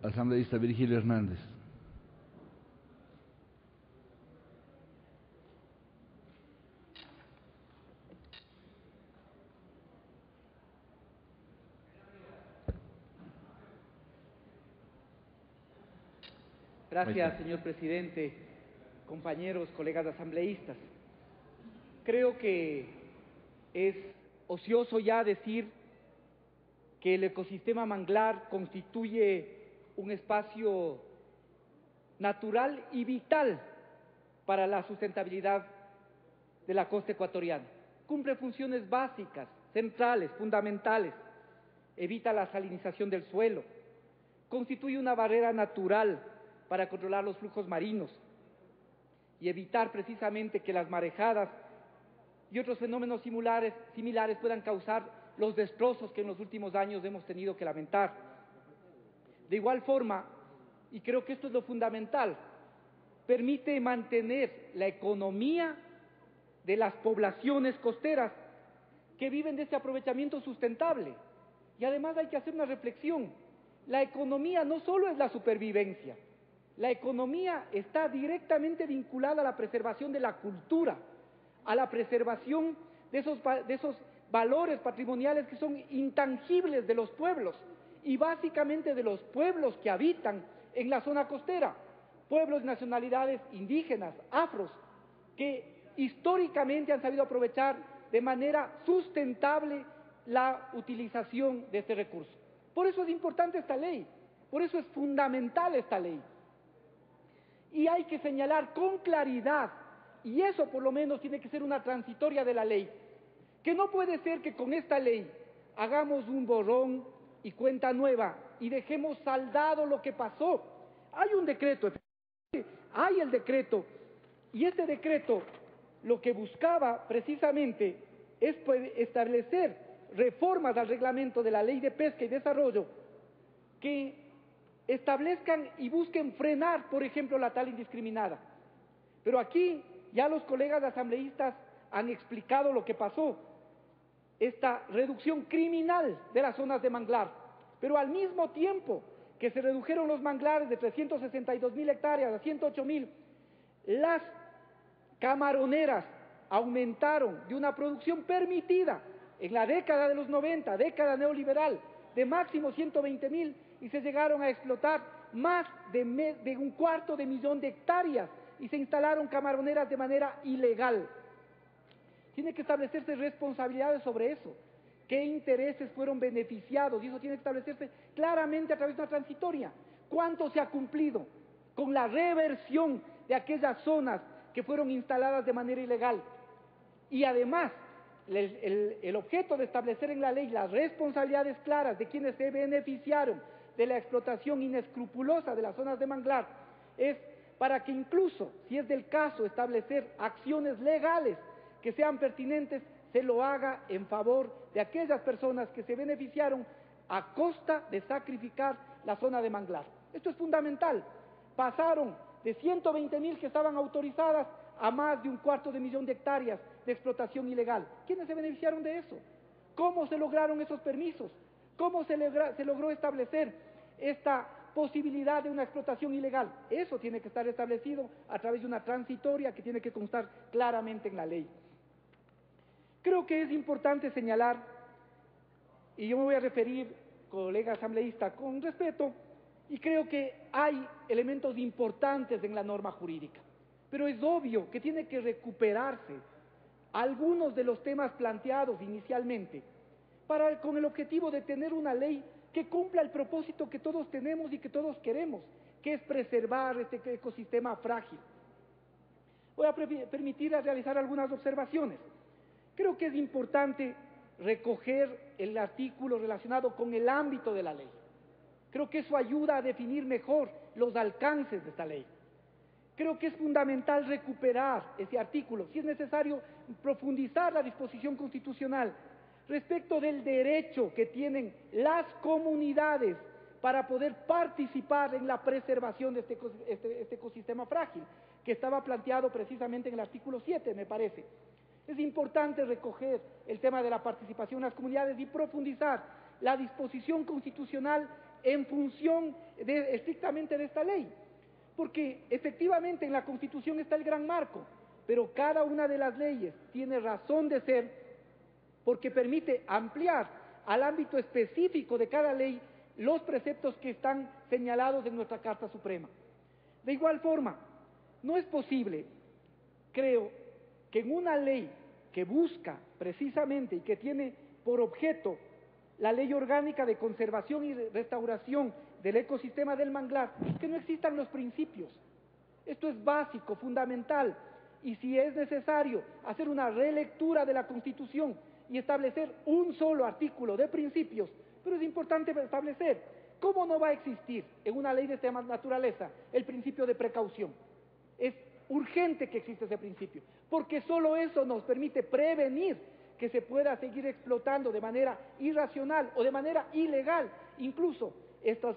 asambleísta Virgilio Hernández. Gracias, señor presidente, compañeros, colegas asambleístas. Creo que es ocioso ya decir que el ecosistema manglar constituye un espacio natural y vital para la sustentabilidad de la costa ecuatoriana. Cumple funciones básicas, centrales, fundamentales. Evita la salinización del suelo. Constituye una barrera natural para controlar los flujos marinos y evitar precisamente que las marejadas y otros fenómenos similares puedan causar los destrozos que en los últimos años hemos tenido que lamentar. De igual forma, y creo que esto es lo fundamental, permite mantener la economía de las poblaciones costeras que viven de este aprovechamiento sustentable. Y además hay que hacer una reflexión. La economía no solo es la supervivencia, la economía está directamente vinculada a la preservación de la cultura, a la preservación de esos valores patrimoniales que son intangibles de los pueblos y básicamente de los pueblos que habitan en la zona costera, pueblos de nacionalidades indígenas, afros, que históricamente han sabido aprovechar de manera sustentable la utilización de este recurso. Por eso es importante esta ley, por eso es fundamental esta ley. Y hay que señalar con claridad, y eso por lo menos tiene que ser una transitoria de la ley, que no puede ser que con esta ley hagamos un borrón y cuenta nueva y dejemos saldado lo que pasó. Hay un decreto, hay el decreto, y este decreto lo que buscaba precisamente es establecer reformas al reglamento de la Ley de Pesca y Desarrollo que establezcan y busquen frenar, por ejemplo, la tala indiscriminada. Pero aquí ya los colegas asambleístas han explicado lo que pasó, esta reducción criminal de las zonas de manglar, pero al mismo tiempo que se redujeron los manglares de 362.000 hectáreas a 108.000, las camaroneras aumentaron de una producción permitida en la década de los 90, década neoliberal, de máximo 120.000, y se llegaron a explotar más de 250.000 hectáreas y se instalaron camaroneras de manera ilegal. Tiene que establecerse responsabilidades sobre eso. ¿Qué intereses fueron beneficiados? Y eso tiene que establecerse claramente a través de una transitoria. ¿Cuánto se ha cumplido con la reversión de aquellas zonas que fueron instaladas de manera ilegal? Y además, el objeto de establecer en la ley las responsabilidades claras de quienes se beneficiaron de la explotación inescrupulosa de las zonas de manglar es para que incluso, si es del caso, establecer acciones legales que sean pertinentes, se lo haga en favor de aquellas personas que se beneficiaron a costa de sacrificar la zona de manglar. Esto es fundamental. Pasaron de 120.000 que estaban autorizadas a más de 250.000 hectáreas de explotación ilegal. ¿Quiénes se beneficiaron de eso? ¿Cómo se lograron esos permisos? ¿Cómo se logró establecer esta posibilidad de una explotación ilegal? Eso tiene que estar establecido a través de una transitoria que tiene que constar claramente en la ley. Creo que es importante señalar, y yo me voy a referir, colega asambleísta, con respeto, y creo que hay elementos importantes en la norma jurídica, pero es obvio que tiene que recuperarse algunos de los temas planteados inicialmente con el objetivo de tener una ley que cumpla el propósito que todos tenemos y que todos queremos, que es preservar este ecosistema frágil. Voy a permitir realizar algunas observaciones. Creo que es importante recoger el artículo relacionado con el ámbito de la ley. Creo que eso ayuda a definir mejor los alcances de esta ley. Creo que es fundamental recuperar ese artículo, si es necesario profundizar la disposición constitucional respecto del derecho que tienen las comunidades para poder participar en la preservación de este ecosistema frágil, que estaba planteado precisamente en el artículo 7, me parece. Es importante recoger el tema de la participación de las comunidades y profundizar la disposición constitucional en función estrictamente de esta ley, porque efectivamente en la Constitución está el gran marco, pero cada una de las leyes tiene razón de ser porque permite ampliar al ámbito específico de cada ley los preceptos que están señalados en nuestra Carta Suprema. De igual forma, no es posible, creo, que en una ley que busca precisamente y que tiene por objeto la Ley Orgánica de Conservación y Restauración del Ecosistema del Manglar, que no existan los principios. Esto es básico, fundamental, y si es necesario hacer una relectura de la Constitución y establecer un solo artículo de principios, pero es importante establecer, ¿cómo no va a existir en una ley de esta naturaleza el principio de precaución? Es urgente que exista ese principio, porque solo eso nos permite prevenir que se pueda seguir explotando de manera irracional o de manera ilegal, incluso estas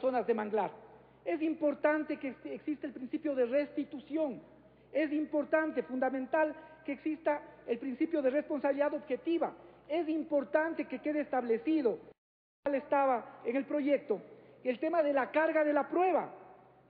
zonas de manglar. Es importante que exista el principio de restitución, es importante, fundamental, que exista el principio de responsabilidad objetiva, es importante que quede establecido, estaba en el proyecto, el tema de la carga de la prueba.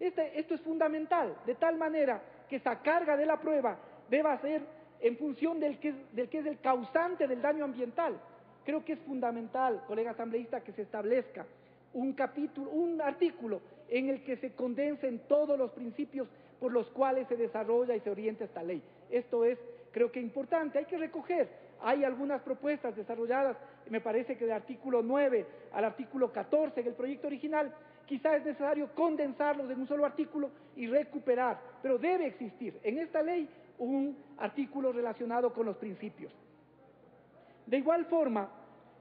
Esto es fundamental, de tal manera que esa carga de la prueba deba ser en función del que es el causante del daño ambiental. Creo que es fundamental, colega asambleísta, que se establezca un artículo en el que se condensen todos los principios por los cuales se desarrolla y se orienta esta ley. Esto es, creo que importante, hay que recoger. Hay algunas propuestas desarrolladas, me parece que del artículo 9 al artículo 14 del proyecto original, quizá es necesario condensarlos en un solo artículo y recuperar, pero debe existir en esta ley un artículo relacionado con los principios. De igual forma,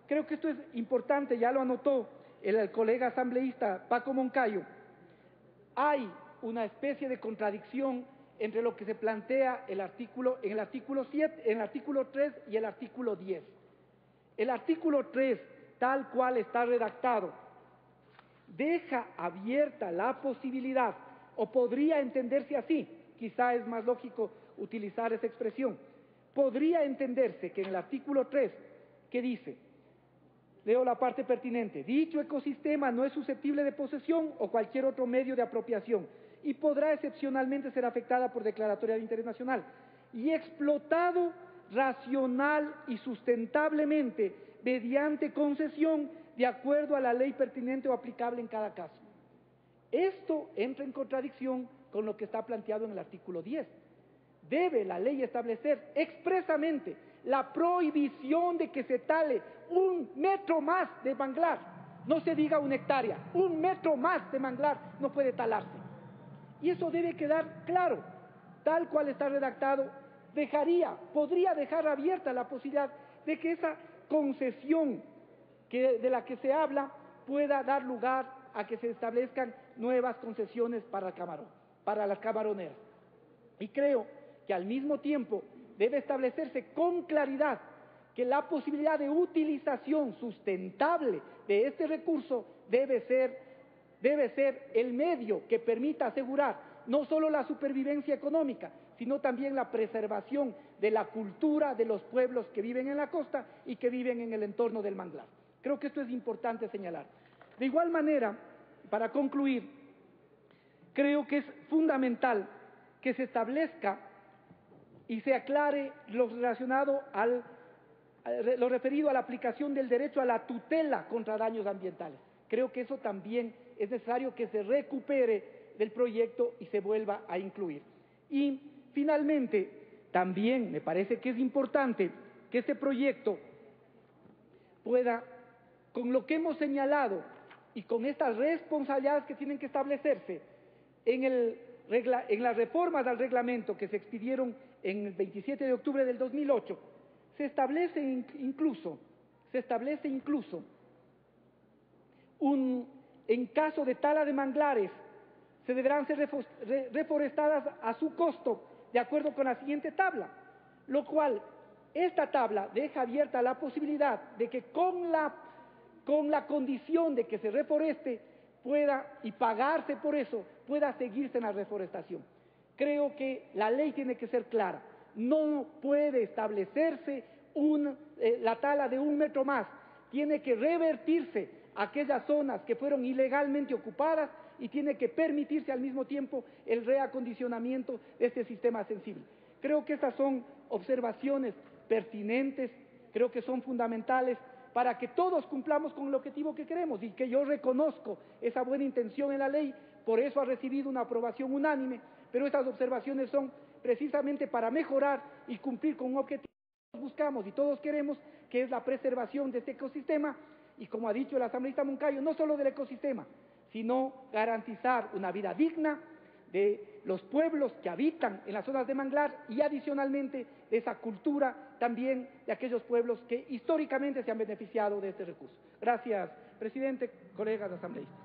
creo que esto es importante, ya lo anotó el colega asambleísta Paco Moncayo, hay una especie de contradicción entre lo que se plantea en el artículo 7, en el artículo 3 y el artículo 10. El artículo 3, tal cual está redactado, deja abierta la posibilidad, o podría entenderse así, quizá es más lógico utilizar esa expresión, podría entenderse que en el artículo 3, que dice, leo la parte pertinente, dicho ecosistema no es susceptible de posesión o cualquier otro medio de apropiación y podrá excepcionalmente ser afectada por declaratoria de interés nacional y explotado racional y sustentablemente mediante concesión de acuerdo a la ley pertinente o aplicable en cada caso. Esto entra en contradicción con lo que está planteado en el artículo 10. Debe la ley establecer expresamente la prohibición de que se tale 1 metro más de manglar, no se diga 1 hectárea, 1 metro más de manglar no puede talarse. Y eso debe quedar claro, tal cual está redactado, podría dejar abierta la posibilidad de que esa concesión de la que se habla pueda dar lugar a que se establezcan nuevas concesiones para las camaroneras. Y creo que al mismo tiempo debe establecerse con claridad que la posibilidad de utilización sustentable de este recurso debe ser el medio que permita asegurar no solo la supervivencia económica, sino también la preservación de la cultura de los pueblos que viven en la costa y que viven en el entorno del manglar. Creo que esto es importante señalar. De igual manera, para concluir, creo que es fundamental que se establezca y se aclare lo relacionado lo referido a la aplicación del derecho a la tutela contra daños ambientales. Creo que eso también es necesario que se recupere del proyecto y se vuelva a incluir. Y finalmente, también me parece que es importante que este proyecto pueda, con lo que hemos señalado y con estas responsabilidades que tienen que establecerse en las reformas al reglamento que se expidieron en el 27 de octubre del 2008, se establece incluso en caso de tala de manglares, se deberán ser reforestadas a su costo, de acuerdo con la siguiente tabla, lo cual, esta tabla deja abierta la posibilidad de que con la condición de que se reforeste y pagarse por eso, pueda seguirse en la reforestación. Creo que la ley tiene que ser clara, no puede establecerse la tala de 1 metro más, tiene que revertirse aquellas zonas que fueron ilegalmente ocupadas y tiene que permitirse al mismo tiempo el reacondicionamiento de este sistema sensible. Creo que estas son observaciones pertinentes, creo que son fundamentales para que todos cumplamos con el objetivo que queremos y que yo reconozco esa buena intención en la ley, por eso ha recibido una aprobación unánime, pero estas observaciones son precisamente para mejorar y cumplir con un objetivo que todos buscamos y todos queremos, que es la preservación de este ecosistema y, como ha dicho el asambleísta Moncayo, no solo del ecosistema, sino garantizar una vida digna de los pueblos que habitan en las zonas de manglar y adicionalmente de esa cultura también de aquellos pueblos que históricamente se han beneficiado de este recurso. Gracias, presidente, colegas asambleístas.